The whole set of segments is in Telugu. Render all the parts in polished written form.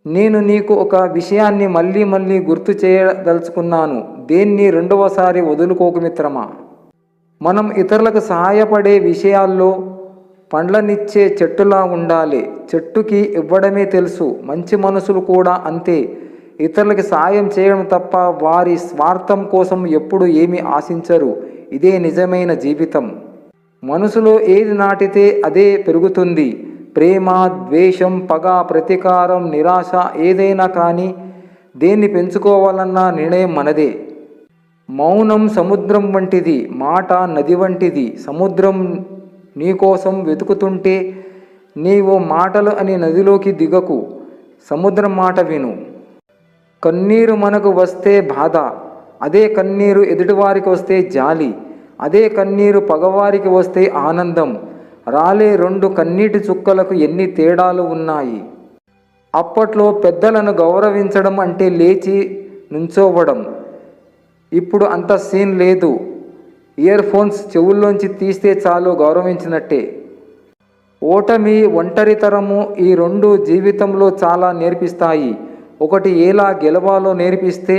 నేను నీకు ఒక విషయాన్ని మళ్ళీ మళ్ళీ గుర్తు చేయదలుచుకున్నాను. దేన్ని రెండవసారి వదులుకోకు మిత్రమా. మనం ఇతరులకు సహాయపడే విషయాల్లో పండ్లనిచ్చే చెట్టులా ఉండాలి. చెట్టుకి ఇవ్వడమే తెలుసు. మంచి మనసులు కూడా అంతే. ఇతరులకి సాయం చేయడం తప్ప వారి స్వార్థం కోసం ఎప్పుడు ఏమీ ఆశించరు. ఇదే నిజమైన జీవితం. మనసులో ఏది నాటితే అదే పెరుగుతుంది. ప్రేమ, ద్వేషం, పగ, ప్రతీకారం, నిరాశ ఏదైనా కానీ దేన్ని పెంచుకోవాలన్న నిర్ణయం మనదే. మౌనం సముద్రం వంటిది, మాట నది వంటిది. సముద్రం నీకోసం వెతుకుతుంటే నీవు మాటలు అని నదిలోకి దిగకు, సముద్రం మాట విను. కన్నీరు మనకు వస్తే బాధ, అదే కన్నీరు ఎదుటివారికి వస్తే జాలి, అదే కన్నీరు పగవారికి వస్తే ఆనందం. రాలే రెండు కన్నీటి చుక్కలకు ఎన్ని తేడాలు ఉన్నాయి. అప్పట్లో పెద్దలను గౌరవించడం అంటే లేచి నుంచోవడం. ఇప్పుడు అంత సీన్ లేదు. ఇయర్ ఫోన్స్ చెవుల్లోంచి తీస్తే చాలు గౌరవించినట్టే. ఓటమి, ఒంటరితనము ఈ రెండు జీవితంలో చాలా నేర్పిస్తాయి. ఒకటి ఎలా గెలవాలో నేర్పిస్తే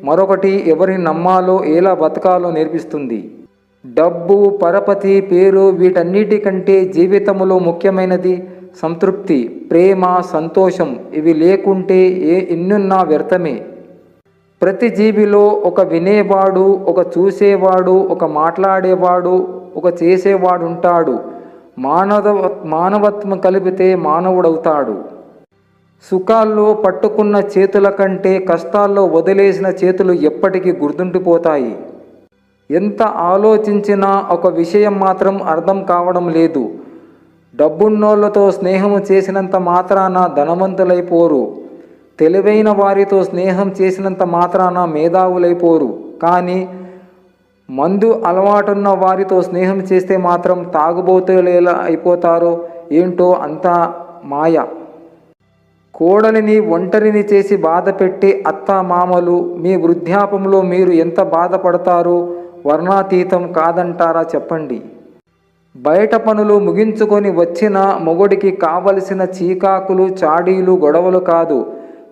మరొకటి ఎవరిని నమ్మాలో, ఎలా బతకాలో నేర్పిస్తుంది. డబ్బు, పరపతి, పేరు వీటన్నిటికంటే జీవితంలో ముఖ్యమైనది సంతృప్తి, ప్రేమ, సంతోషం. ఇవి లేకుంటే ఎన్నున్నా వ్యర్థమే. ప్రతి జీవిలో ఒక వినేవాడు, ఒక చూసేవాడు, ఒక మాట్లాడేవాడు, ఒక చేసేవాడు ఉంటాడు. మానవత్వం కలిపితే మానవుడవుతాడు. సుఖాల్లో పట్టుకున్న చేతుల కంటే కష్టాల్లో వదిలేసిన చేతులు ఎప్పటికీ గుర్తుండిపోతాయి. ఎంత ఆలోచించినా ఒక విషయం మాత్రం అర్థం కావడం లేదు. డబ్బున్నోళ్లతో స్నేహం చేసినంత మాత్రాన ధనవంతులైపోరు. తెలివైన వారితో స్నేహం చేసినంత మాత్రాన మేధావులైపోరు. కానీ మందు అలవాటున్న వారితో స్నేహం చేస్తే మాత్రం తాగుబోతులేలా అయిపోతారో ఏంటో అంతా మాయ. కోడలిని ఒంటరిని చేసి బాధ పెట్టే అత్త మామలు మీ వృద్ధాపంలో మీరు ఎంత బాధపడతారో వర్ణాతీతం కాదంటారా చెప్పండి. బయట పనులు ముగించుకొని వచ్చిన మొగుడికి కావలసిన చీకాకులు, చాడీలు, గొడవలు కాదు,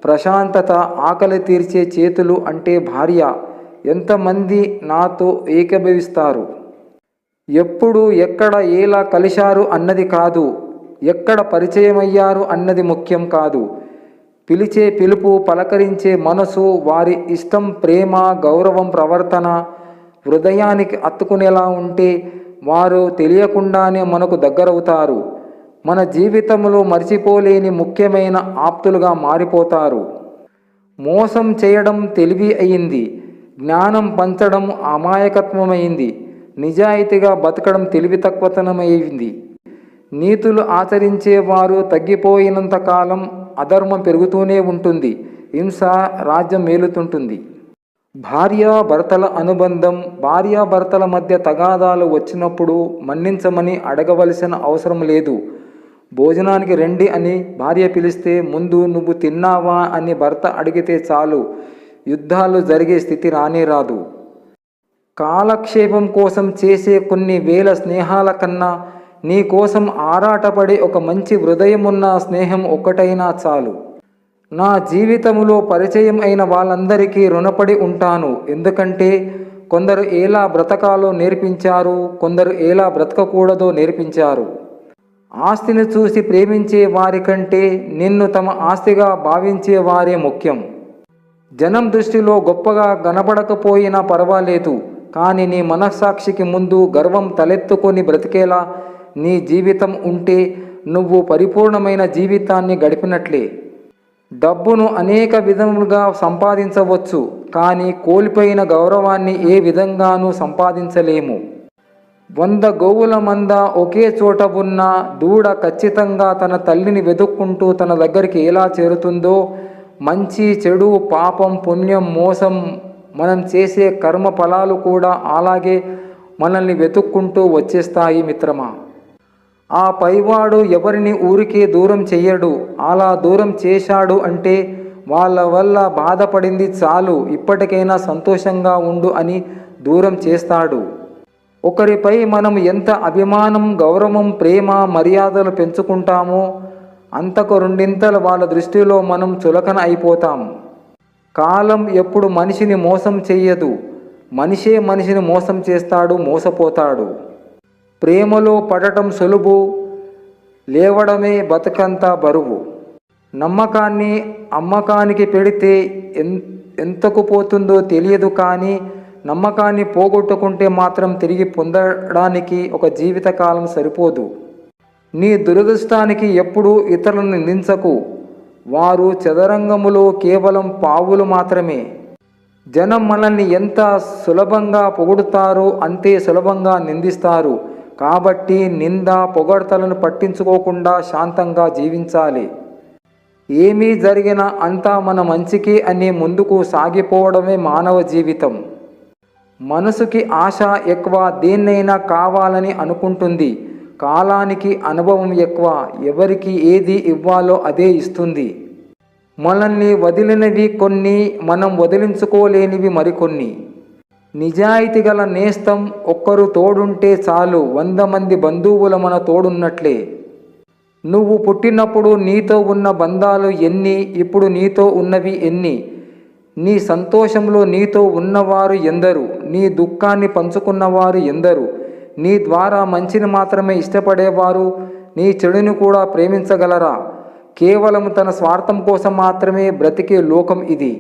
ప్రశాంతత, ఆకలి తీర్చే చేతులు అంటే భార్య. ఎంతమంది నాతో ఏకీభవిస్తారు? ఎప్పుడు, ఎక్కడ, ఎలా కలిశారు అన్నది కాదు, ఎక్కడ పరిచయమయ్యారు అన్నది ముఖ్యం కాదు. పిలిచే పిలుపు, పలకరించే మనసు, వారి ఇష్టం, ప్రేమ, గౌరవం, ప్రవర్తన హృదయానికి అత్తుకునేలా ఉంటే వారు తెలియకుండానే మనకు దగ్గరవుతారు. మన జీవితంలో మర్చిపోలేని ముఖ్యమైన ఆప్తులుగా మారిపోతారు. మోసం చేయడం తెలివి అయింది, జ్ఞానం పంచడం అమాయకత్వమైంది, నిజాయితీగా బతకడం తెలివి తక్కువతనమైంది. నీతులు ఆచరించేవారు తగ్గిపోయినంత కాలం అధర్మం పెరుగుతూనే ఉంటుంది, హింస రాజ్యం మేలుతుంటుంది. భార్యాభర్తల అనుబంధం. భార్యాభర్తల మధ్య తగాదాలు వచ్చినప్పుడు మన్నించమని అడగవలసిన అవసరం లేదు. భోజనానికి రండి అని భార్య పిలిస్తే ముందు నువ్వు తిన్నావా అని భర్త అడిగితే చాలు, యుద్ధాలు జరిగే స్థితి రానే రాదు. కాలక్షేపం కోసం చేసే కొన్ని వేల స్నేహాల కన్నా నీ కోసం ఆరాటపడే ఒక మంచి హృదయమున్న స్నేహం ఒక్కటైనా చాలు. నా జీవితంలో పరిచయం అయిన వాళ్ళందరికీ రుణపడి ఉంటాను. ఎందుకంటే కొందరు ఎలా బ్రతకాలో నేర్పించారు, కొందరు ఎలా బ్రతకకూడదో నేర్పించారు. ఆస్తిని చూసి ప్రేమించే వారికంటే నిన్ను తమ ఆస్తిగా భావించే వారే ముఖ్యం. జనం దృష్టిలో గొప్పగా కనబడకపోయినా పర్వాలేదు, కానీ నీ మనస్సాక్షికి ముందు గర్వం తలెత్తుకొని బ్రతికేలా నీ జీవితం ఉంటే నువ్వు పరిపూర్ణమైన జీవితాన్ని గడిపినట్లే. డబ్బును అనేక విధములుగా సంపాదించవచ్చు, కానీ కోల్పోయిన గౌరవాన్ని ఏ విధంగానూ సంపాదించలేము. 100 గోవుల మంద ఒకే చోట ఉన్న దూడ ఖచ్చితంగా తన తల్లిని వెతుక్కుంటూ తన దగ్గరికి ఎలా చేరుతుందో, మంచి, చెడు, పాపం, పుణ్యం, మోసం, మనం చేసే కర్మ ఫలాలు కూడా అలాగే మనల్ని వెతుక్కుంటూ వచ్చేస్తాయి మిత్రమా. ఆ పైవాడు ఎవరిని ఊరికే దూరం చెయ్యడు. అలా దూరం చేశాడు అంటే వాళ్ళ వల్ల బాధపడింది చాలు, ఇప్పటికైనా సంతోషంగా ఉండు అని దూరం చేస్తాడు. ఒకరిపై మనం ఎంత అభిమానం, గౌరవం, ప్రేమ, మర్యాదలు పెంచుకుంటామో అంతకు రెండింతలు వాళ్ళ దృష్టిలో మనం చులకన అయిపోతాం. కాలం ఎప్పుడు మనిషిని మోసం చెయ్యదు, మనిషే మనిషిని మోసం చేస్తాడు, మోసపోతాడు. ప్రేమలో పడటం సులువు, లేవడమే బతుకంత బరువు. నమ్మకాన్ని అమ్మకానికి పెడితే ఎంతకు పోతుందో తెలియదు, కానీ నమ్మకాన్ని పోగొట్టుకుంటే మాత్రం తిరిగి పొందడానికి ఒక జీవితకాలం సరిపోదు. నీ దురదృష్టానికి ఎప్పుడూ ఇతరులను నిందించకు, వారు చదరంగములో కేవలం పావులు మాత్రమే. జనం మనల్ని ఎంత సులభంగా పొగుడుతారో అంతే సులభంగా నిందిస్తారు. కాబట్టి నింద పొగడ్తలను పట్టించుకోకుండా శాంతంగా జీవించాలి. ఏమీ జరిగినా అంతా మన మంచికి అని ముందుకు సాగిపోవడమే మానవ జీవితం. మనసుకి ఆశ ఎక్కువ, దేన్నైనా కావాలని అనుకుంటుంది. కాలానికి అనుభవం ఎక్కువ, ఎవరికి ఏది ఇవ్వాలో అదే ఇస్తుంది. మనల్ని వదిలినవి కొన్ని, మనం వదిలించుకోలేనివి మరికొన్ని. నిజాయితీ గల నేస్తం ఒక్కరు తోడుంటే చాలు, 100 మంది బంధువుల మన తోడున్నట్లే. నువ్వు పుట్టినప్పుడు నీతో ఉన్న బంధాలు ఎన్ని, ఇప్పుడు నీతో ఉన్నవి ఎన్ని? నీ సంతోషంలో నీతో ఉన్నవారు ఎందరు, నీ దుఃఖాన్ని పంచుకున్నవారు ఎందరు? నీ ద్వారా మంచిని మాత్రమే ఇష్టపడేవారు నీ చెడుని కూడా ప్రేమించగలరా? కేవలం తన స్వార్థం కోసం మాత్రమే బ్రతికే లోకం ఇది.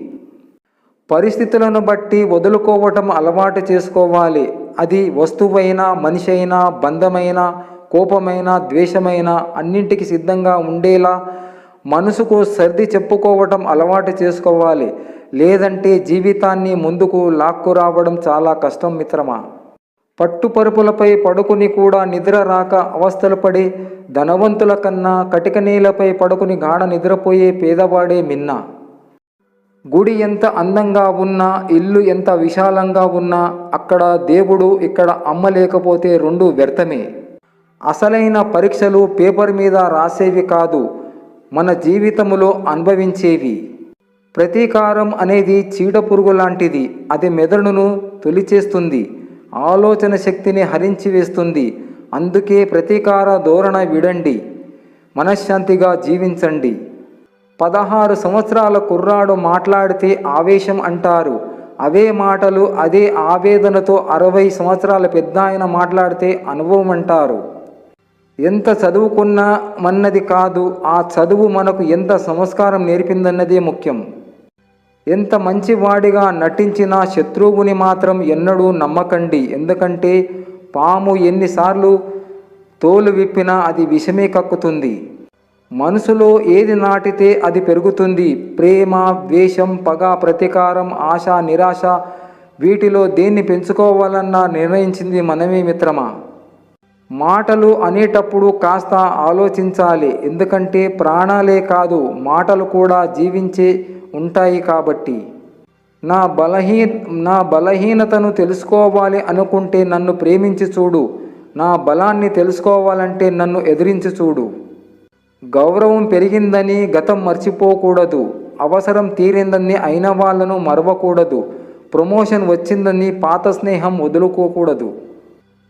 పరిస్థితులను బట్టి వదులుకోవటం అలవాటు చేసుకోవాలి. అది వస్తువైనా, మనిషి అయినా, బంధమైనా, కోపమైనా, ద్వేషమైనా అన్నింటికి సిద్ధంగా ఉండేలా మనసుకు సర్ది చెప్పుకోవటం అలవాటు చేసుకోవాలి. లేదంటే జీవితాన్ని ముందుకు లాక్కురావడం చాలా కష్టం మిత్రమా. పట్టుపరుపులపై పడుకుని కూడా నిద్ర రాక అవస్థలు పడే ధనవంతుల కన్నా కటిక నేలపై పడుకుని గాఢ నిద్రపోయే పేదవాడే మిన్న. గుడి ఎంత అందంగా ఉన్నా, ఇల్లు ఎంత విశాలంగా ఉన్నా, అక్కడ దేవుడు ఇక్కడ అమ్మ లేకపోతే రెండు వ్యర్థమే. అసలైన పరీక్షలు పేపర్ మీద రాసేవి కాదు, మన జీవితంలో అనుభవించేవి. ప్రతీకారం అనేది చీడపురుగు లాంటిది. అది మెదడును తొలిచేస్తుంది, ఆలోచన శక్తిని హరించి వేస్తుంది. అందుకే ప్రతీకార ధోరణ విడండి, మనశ్శాంతిగా జీవించండి. 16 సంవత్సరాల కుర్రాడు మాట్లాడితే ఆవేశం అంటారు. అవే మాటలు అదే ఆవేదనతో 60 సంవత్సరాల పెద్దాయన మాట్లాడితే అనుభవం అంటారు. ఎంత చదువుకున్నా మన్నది కాదు, ఆ చదువు మనకు ఎంత సంస్కారం నేర్పిందన్నదే ముఖ్యం. ఎంత మంచివాడిగా నటించినా శత్రువుని మాత్రం ఎన్నడూ నమ్మకండి. ఎందుకంటే పాము ఎన్నిసార్లు తోలు విప్పినా అది విషమే కక్కుతుంది. మనసులో ఏది నాటితే అది పెరుగుతుంది. ప్రేమ, ద్వేషం, పగ, ప్రతీకారం, ఆశ, నిరాశ, వీటిలో దేన్ని పెంచుకోవాలన్నా నిర్ణయించింది మనమే మిత్రమా. మాటలు అనేటప్పుడు కాస్త ఆలోచించాలి. ఎందుకంటే ప్రాణాలే కాదు, మాటలు కూడా జీవించే ఉంటాయి కాబట్టి. నా బలహీనతను తెలుసుకోవాలి అనుకుంటే నన్ను ప్రేమించి చూడు. నా బలాన్ని తెలుసుకోవాలంటే నన్ను ఎదిరించి చూడు. గౌరవం పెరిగిందని గతం మర్చిపోకూడదు. అవసరం తీరిందని అయిన వాళ్ళను మరవకూడదు. ప్రమోషన్ వచ్చిందని పాత స్నేహం వదులుకోకూడదు.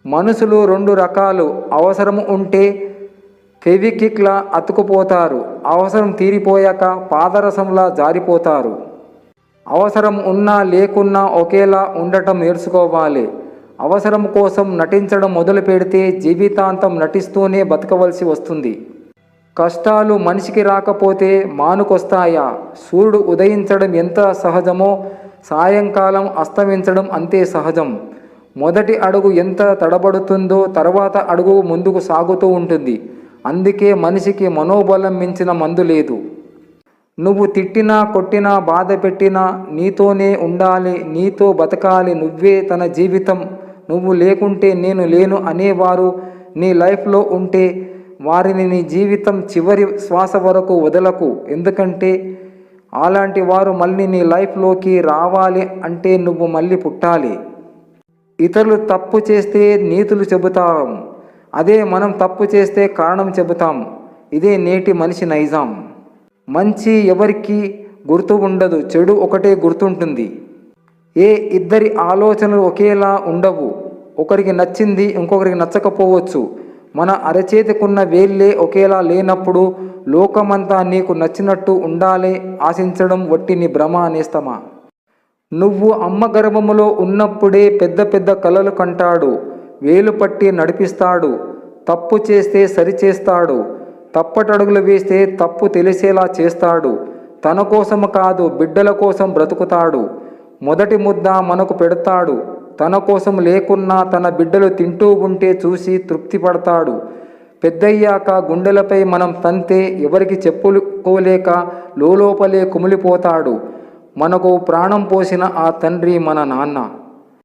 మనుషులు 2 రకాలు. అవసరం ఉంటే ఫెవికిక్లా అతుకుపోతారు, అవసరం తీరిపోయాక పాదరసంలా జారిపోతారు. అవసరం ఉన్నా లేకున్నా ఒకేలా ఉండటం నేర్చుకోవాలి. అవసరం కోసం నటించడం మొదలు పెడితే జీవితాంతం నటిస్తూనే బతకవలసి వస్తుంది. కష్టాలు మనిషికి రాకపోతే మానుకొస్తాయా? సూర్యుడు ఉదయించడం ఎంత సహజమో సాయంకాలం అస్తమించడం అంతే సహజం. మొదటి అడుగు ఎంత తడబడుతుందో తర్వాత అడుగు ముందుకు సాగుతూ ఉంటుంది. అందుకే మనిషికి మనోబలం మించిన మందు లేదు. నువ్వు తిట్టినా, కొట్టినా, బాధ పెట్టినా నీతోనే ఉండాలి, నీతో బతకాలి. నువ్వే తన జీవితం. నువ్వు లేకుంటే నేను లేను అనేవారు నీ లైఫ్లో ఉంటే వారిని నీ జీవితం చివరి శ్వాస వరకు వదలకు. ఎందుకంటే అలాంటి వారు మళ్ళీ నీ లైఫ్లోకి రావాలి అంటే నువ్వు మళ్ళీ పుట్టాలి. ఇతరులు తప్పు చేస్తే నీతులు చెబుతాం, అదే మనం తప్పు చేస్తే కారణం చెబుతాం. ఇదే నేటి మనిషి నైజాం. మంచి ఎవరికి గుర్తు ఉండదు, చెడు ఒకటే గుర్తుంటుంది. ఇద్దరి ఆలోచనలు ఒకేలా ఉండవు. ఒకరికి నచ్చింది ఇంకొకరికి నచ్చకపోవచ్చు. మన అరచేతికున్న వేళ్ళే ఒకేలా లేనప్పుడు లోకమంతా నీకు నచ్చినట్టు ఉండాలే ఆశించడం వట్టి నీ భ్రమ అనేస్తమా. నువ్వు అమ్మ గర్భములో ఉన్నప్పుడే పెద్ద పెద్ద కలలు కంటాడు, వేలు పట్టి నడిపిస్తాడు, తప్పు చేస్తే సరిచేస్తాడు, తప్పటడుగులు వేస్తే తప్పు తెలిసేలా చేస్తాడు. తన కోసము కాదు బిడ్డల కోసం బ్రతుకుతాడు. మొదటి ముద్ద మనకు పెడతాడు, తన కోసం లేకున్నా తన బిడ్డలు తింటూ ఉంటే చూసి తృప్తి పడతాడు. పెద్దయ్యాక గుండెలపై మనం తంతే ఎవరికి చెప్పుకోలేక లోపలే కుమిలిపోతాడు. మనకు ప్రాణం పోసిన ఆ తండ్రి మన నాన్న.